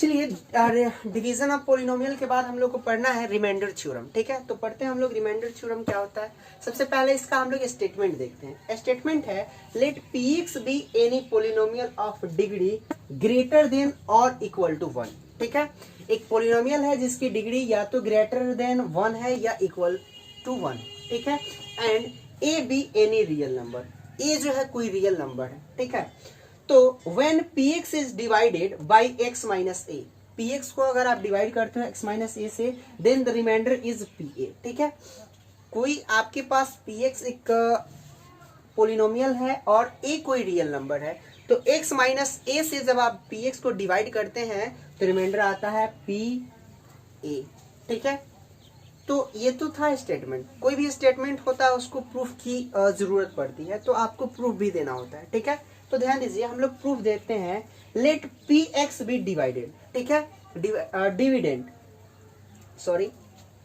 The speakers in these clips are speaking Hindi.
चलिए डिवीजन ऑफ पोलिनोमियल के बाद हम लोग को पढ़ना है रिमाइंडर थ्योरम। ठीक है, तो पढ़ते हैं हम लोग रिमाइंडर थ्योरम क्या होता है। सबसे पहले इसका हम लोग स्टेटमेंट देखते हैं। स्टेटमेंट है let px be any polynomial of degree greater than और इक्वल टू 1। ठीक है, एक पोलिनोमियल है जिसकी डिग्री या तो ग्रेटर देन 1 है या इक्वल टू 1। ठीक है, and a b any real number, a जो है कोई रियल नंबर है। ठीक है, तो when px is divided by x minus a, px को अगर आप डिवाइड करते हो x minus a से, then the remainder is pa। ठीक है, कोई आपके पास px एक पोलिनोमियल है और a कोई रियल नंबर है, तो x माइनस a से जब आप px को डिवाइड करते हैं तो रिमाइंडर आता है pa। ठीक है, तो ये तो था स्टेटमेंट। कोई भी स्टेटमेंट होता है उसको प्रूफ की जरूरत पड़ती है, तो आपको प्रूफ भी देना होता है। ठीक है, तो ध्यान दीजिए हम लोग प्रूफ देते हैं। Let P X be divided. ठीक है, dividend sorry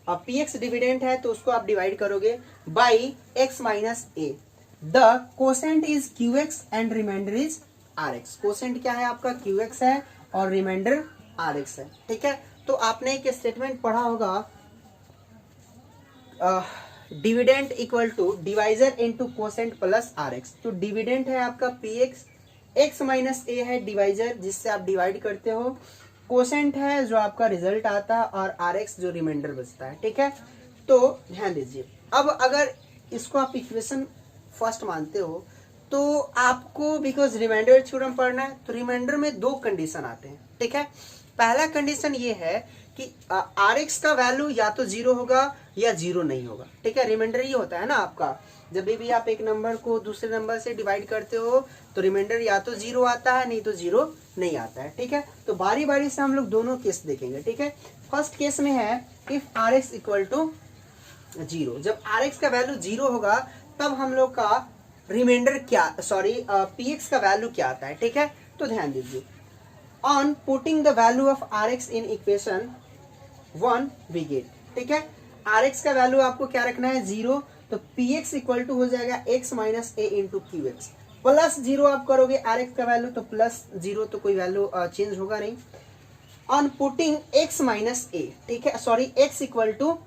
P X dividend है तो उसको आप डिवाइड करोगे by X minus A. The quotient is Q X and remainder is R X. Quotient क्या है आपका, क्यू एक्स है और रिमाइंडर आर एक्स है। ठीक है, तो आपने एक स्टेटमेंट पढ़ा होगा dividend equal to divisor into quotient plus R X. तो डिविडेंड है आपका P X, X minus A है डिवाइजर जिससे आप डिवाइड करते हो, कोसेंट है जो आपका रिजल्ट आता है और आर एक्स जो रिमाइंडर बचता है। ठीक है, तो ध्यान दीजिए। अब अगर इसको आप इक्वेशन फर्स्ट मानते हो तो आपको बिकॉज रिमाइंडर थ्योरम पढ़ना है, तो रिमाइंडर में दो कंडीशन आते हैं। ठीक है, पहला कंडीशन ये है कि आर एक्स का वैल्यू या तो जीरो होगा या जीरो नहीं होगा। ठीक है, रिमाइंडर ये होता है ना आपका, जब भी आप एक नंबर को दूसरे नंबर से डिवाइड करते हो तो रिमाइंडर या तो जीरो आता है नहीं तो जीरो नहीं आता है। ठीक है, तो बारी बारी से हम लोग दोनों केस देखेंगे। ठीक है, फर्स्ट केस में है if R X equal to zero. जब आर एक्स का वैल्यू जीरो होगा तब हम लोग का रिमाइंडर क्या पी एक्स का वैल्यू क्या आता है। ठीक है, तो ध्यान दीजिए। On putting the value of R X in equation 1 we get. ठीक है, आर एक्स का वैल्यू आपको क्या रखना है, जीरो, तो पी एक्स इक्वल टू हो जाएगा एक्स माइनस ए into Q x. Plus zero आप करोगे आर एक्स का वैल्यू, तो प्लस जीरो तो कोई वैल्यू चेंज होगा नहीं। On putting x minus a, ठीक है sorry x equal to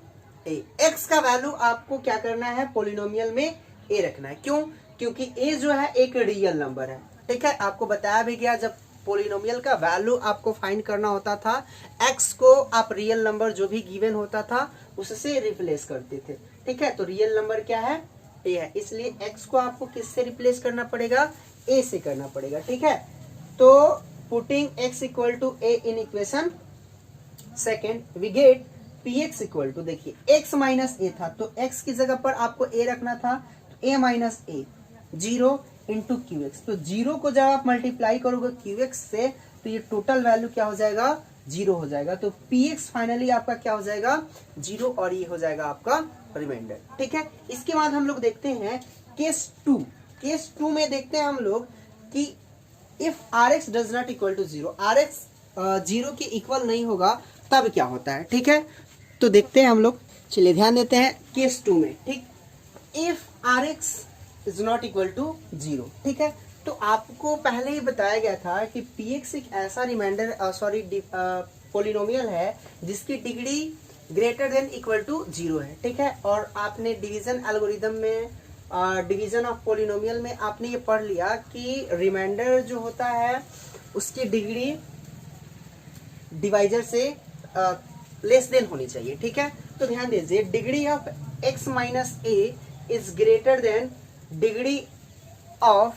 a, x का वैल्यू आपको क्या करना है, पोलिनोमियल में ए रखना है। क्यों, क्योंकि ए जो है एक रियल नंबर है। ठीक है, आपको बताया भी गया जब पोलिनोमियल का वैल्यू आपको फाइंड करना होता था, एक्स को आप रियल नंबर जो भी गिवन होता था उससे रिप्लेस करते थे। ठीक है, तो रियल नंबर क्या है, ए है, इसलिए एक्स को आपको किससे रिप्लेस करना पड़ेगा, ए से करना पड़ेगा। ठीक है, तो putting X equal to A in equation second we get P X equal to, देखिए एक्स माइनस ए था तो एक्स की जगह पर आपको ए रखना था, तो ए माइनस ए जीरो इंटू क्यू एक्स। तो जीरो को जब आप मल्टीप्लाई करोगे क्यू एक्स से तो ये टोटल वैल्यू क्या हो जाएगा, जीरो हो जाएगा। तो पी एक्स फाइनली आपका क्या हो जाएगा, जीरो, और ये हो जाएगा आपका रिमाइंडर। ठीक है, इसके बाद हम लोग देखते हैं केस टू। केस टू में देखते हैं हम लोग कि if R X does not equal to zero, R X zero के इक्वल नहीं होगा तब क्या होता है। ठीक है, तो देखते हैं हम लोग, चलिए ध्यान देते हैं केस टू में। ठीक, if R X is not equal to zero. ठीक है, तो आपको पहले ही बताया गया था कि पी एक्स एक ऐसा रिमाइंडर पोलिनोमियल है जिसकी degree greater than equal to zero है। ठीक है, और आपने डिवीजन एल्गोरिदम में डिवीजन ऑफ पोलिनोमियल में आपने ये पढ़ लिया कि रिमाइंडर जो होता है उसकी डिग्री डिवाइजर से लेस देन होनी चाहिए। ठीक है, तो ध्यान दीजिए degree of X minus A is greater than degree of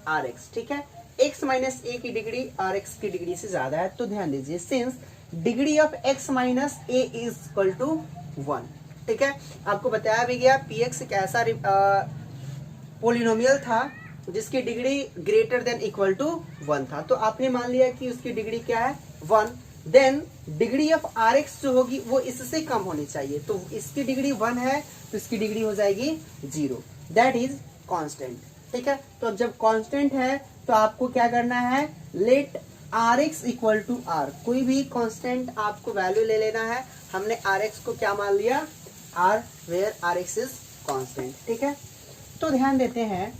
R X. ठीक है, एक्स माइनस ए की डिग्री आर एक्स की डिग्री से ज्यादा है, तो ध्यान दीजिए since degree of X minus A is equal to 1। ठीक है, आपको बताया भी गया पी एक्स एक ऐसा पोलिनोमियल था जिसकी degree greater than equal to 1 था, तो आपने मान लिया कि उसकी डिग्री क्या है 1, then degree of R X जो होगी वो इससे कम होनी चाहिए, तो इसकी डिग्री 1 है तो इसकी डिग्री हो जाएगी 0, दैट इज कांस्टेंट। ठीक है, तो अब जब कांस्टेंट है तो आपको क्या करना है, let R X equal to R, कोई भी कांस्टेंट आपको वैल्यू ले लेना है। हमने आर एक्स को क्या मान लिया, R, where R X is constant. ठीक है, तो ध्यान देते हैं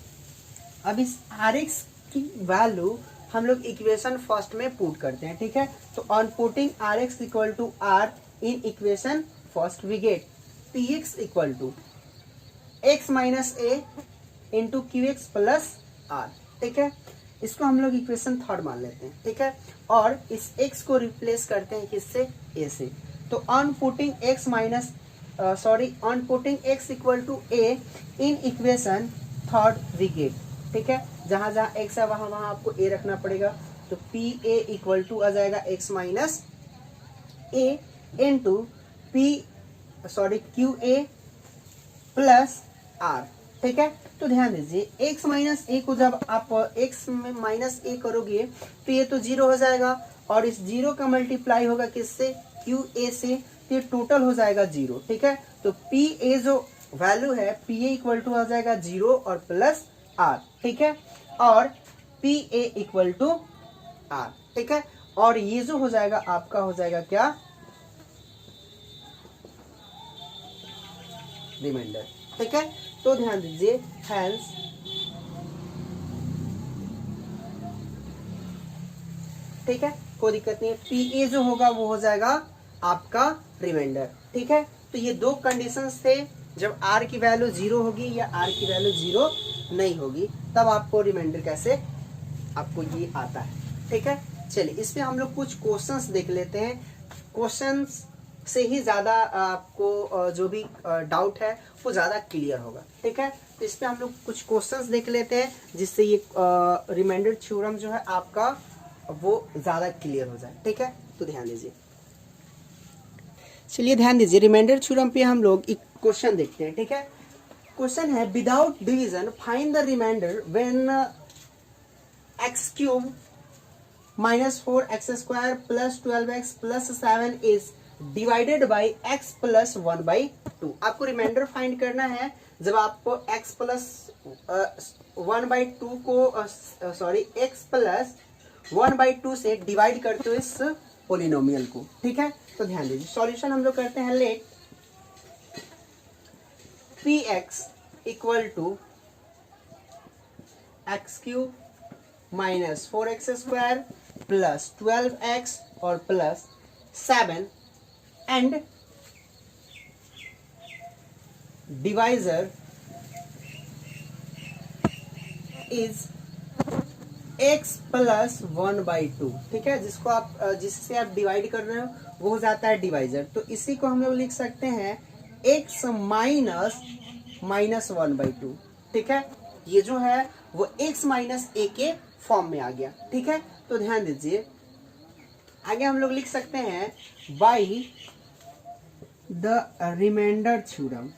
अब इस आर एक्स की वैल्यू हम लोग इक्वेशन फर्स्ट में पुट करते हैं, ठीक है। तो on putting R X equal to R in equation first we get P X equal to X minus A into Q x plus R, ठीक है। इसको हम लोग इक्वेशन थर्ड मान लेते हैं, ठीक है। और इस x को रिप्लेस करते हैं किससे, a से। तो on putting x equal to a in equation third we get, ठीक है। जहां जहां x है वहां वहां आपको a रखना पड़ेगा। तो पी ए इक्वल टू आ जाएगा x minus A into Q A plus R, ठीक है। तो ध्यान दीजिए x माइनस ए को जब आप x में माइनस ए करोगे तो ये तो जीरो हो जाएगा, और इस जीरो का मल्टीप्लाई होगा किससे, क्यू ए से, तो ये टोटल हो जाएगा जीरो, ठीक है। तो पी ए जो वैल्यू है पी ए इक्वल टू आ जाएगा जीरो और प्लस आर, ठीक है। और P A equal to R, ठीक है। और ये जो हो जाएगा आपका हो जाएगा क्या, रिमाइंडर, ठीक है। तो ध्यान दीजिए हैंस ठीक है, कोई दिक्कत नहीं है। पी ए जो होगा वो हो जाएगा आपका रिमाइंडर, ठीक है। तो ये दो कंडीशंस थे, जब आर की वैल्यू जीरो होगी या आर की वैल्यू जीरो नहीं होगी तब आपको रिमाइंडर कैसे आपको ये आता है, ठीक है। चलिए इस पे हम लोग कुछ क्वेश्चंस देख लेते हैं। क्वेश्चंस से ही ज्यादा आपको जो भी डाउट है वो ज्यादा क्लियर होगा, ठीक है। तो इस पे हम लोग कुछ क्वेश्चंस देख लेते हैं जिससे ये रिमाइंडर थ्योरम जो है आपका वो ज्यादा क्लियर हो जाए, ठीक है। तो ध्यान दीजिए, चलिए ध्यान दीजिए, रिमाइंडर थ्योरम पे हम लोग एक क्वेश्चन देखते हैं, ठीक है। क्वेश्चन है without division find the remainder when X cube minus 4x² plus 12x plus 7 is divided by x plus 1/2। आपको रिमाइंडर फाइंड करना है जब आपको x प्लस 1/2 को x प्लस 1/2 से डिवाइड करते हो इस पोलिनोमियल को, ठीक है। तो ध्यान दीजिए, सॉल्यूशन हम लोग करते हैं। Let px equal to X cube minus 4x² plus 12x और plus 7 and divisor is x plus 1/2, ठीक है। जिसको आप जिससे आप डिवाइड कर रहे हो वो हो जाता है डिवाइजर। तो इसी को हम लोग लिख सकते हैं x माइनस 1/2, ठीक है। ये जो है वो x माइनस ए के फॉर्म में आ गया, ठीक है। तो ध्यान दीजिए, आगे हम लोग लिख सकते हैं by the remainder theorem,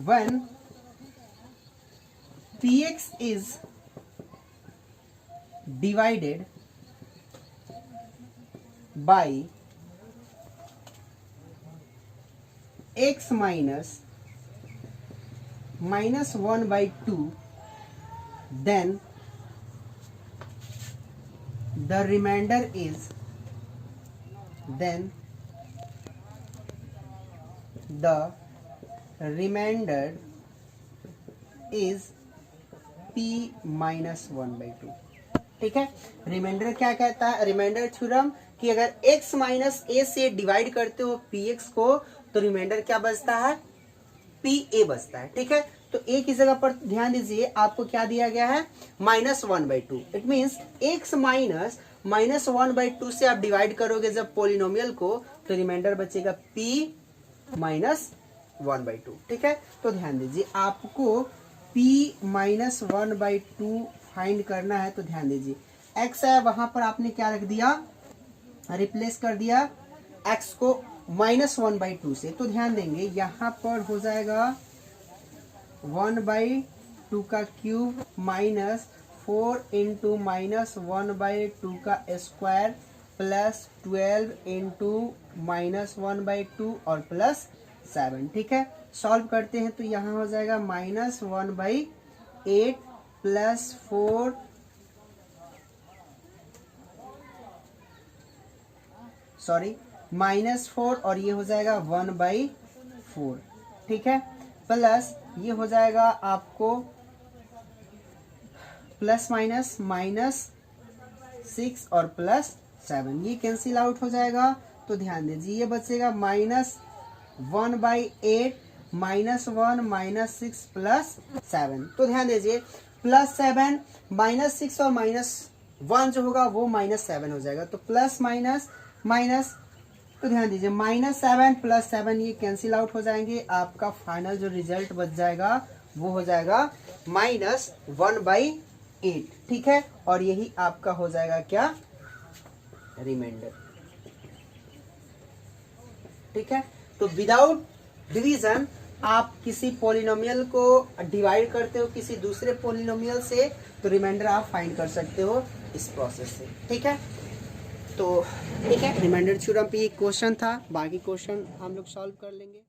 when px is divided by x minus 1/2, then the remainder is p minus 1/2, ठीक है। रिमाइंडर क्या कहता है, रिमाइंडर थ्योरम कि अगर x माइनस ए से डिवाइड करते हो px को तो रिमाइंडर क्या बचता है, pa बचता है, ठीक है। तो a की जगह पर ध्यान दीजिए आपको क्या दिया गया है, -1/2। इट मीन्स x माइनस -1/2 से आप डिवाइड करोगे जब पोलिनोमियल को तो रिमाइंडर बचेगा p माइनस 1/2, ठीक है। तो ध्यान दीजिए आपको p माइनस 1/2 फाइंड करना है। तो ध्यान दीजिए x है वहां पर आपने क्या रख दिया, रिप्लेस कर दिया x को -1/2 से। तो ध्यान देंगे यहाँ पर हो जाएगा 1/2 का क्यूब माइनस 4 इंटू -1/2 का स्क्वायर प्लस 12 इंटू -1/2 और प्लस 7, ठीक है। सॉल्व करते हैं तो यहाँ हो जाएगा -1/8 प्लस 4 -4 और ये हो जाएगा 1/4, ठीक है, प्लस ये हो जाएगा आपको प्लस माइनस 6 और प्लस 7, ये कैंसिल आउट हो जाएगा। तो ध्यान दीजिए ये बचेगा -1/8 -1 -6 प्लस 7। तो ध्यान दीजिए +7 -6 और -1 जो होगा वो -7 हो जाएगा। तो प्लस माइनस माइनस, तो ध्यान दीजिए -7 + 7 ये कैंसिल आउट हो जाएंगे। आपका फाइनल जो रिजल्ट बच जाएगा वो हो जाएगा -1/8। ठीक है, और यही आपका हो जाएगा क्या, रिमाइंडर। ठीक है, तो विदाउट डिवीजन आप किसी पॉलिनोमियल को डिवाइड करते हो किसी दूसरे पॉलिनोमियल से, तो रिमाइंडर आप फाइंड कर सकते हो इस प्रोसेस से। ठीक है, तो ठीक है, रिमाइंडर थ्योरम पे ये क्वेश्चन था, बाकी क्वेश्चन हम लोग सॉल्व कर लेंगे।